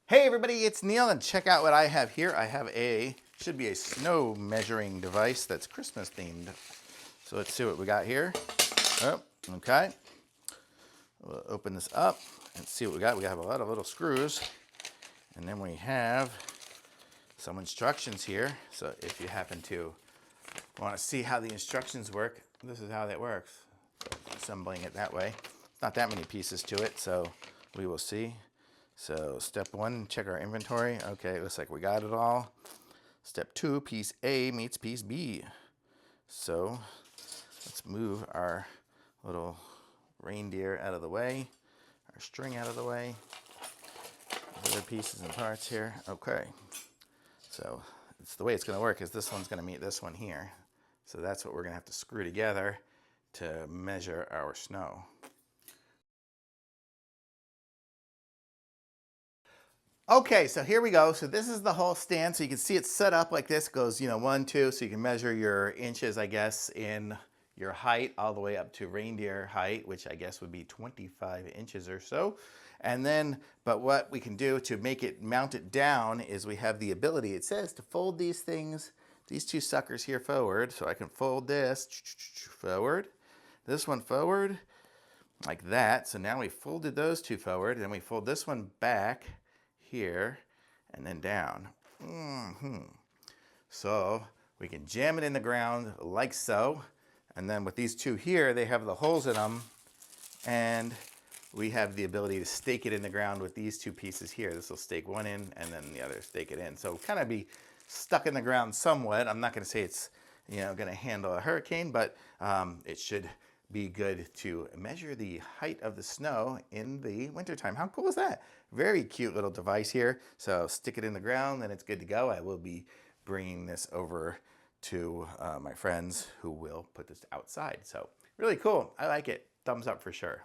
Hey everybody, it's Neil, and check out what I have here. I have should be a snow measuring device that's Christmas themed. So let's see what we got here. Oh, okay. We'll open this up and see what we got. We have a lot of little screws, and then we have some instructions here. So if you happen to want to see how the instructions work, this is how that works. So assembling it that way. Not that many pieces to it, so we will see. So step one, check our inventory. Okay, it looks like we got it all. Step two, piece A meets piece B. So let's move our little reindeer out of the way, our string out of the way, other pieces and parts here. Okay, so it's the way it's going to work is this one's going to meet this one here. So that's what we're going to have to screw together to measure our snow. Okay, so here we go. So this is the whole stand. So you can see it's set up like this. It goes, 1, 2, so you can measure your inches, I guess, in your height all the way up to reindeer height, which I guess would be 25 inches or so. And then, but what we can do to make it mount it down is we have the ability, it says, to fold these things, these two suckers here forward. So I can fold this forward, this one forward, like that. So now we folded those two forward, and we fold this one back here and then down. So we can jam it in the ground like so, and then with these two here, they have the holes in them, and we have the ability to stake it in the ground with these two pieces here. This will stake one in and then the other stake it in. So kind of be stuck in the ground somewhat. I'm not going to say it's going to handle a hurricane, but it should be good to measure the height of the snow in the wintertime. How cool is that? Very cute little device here. So stick it in the ground and it's good to go. I will be bringing this over to my friends who will put this outside. So really cool. I like it. Thumbs up for sure.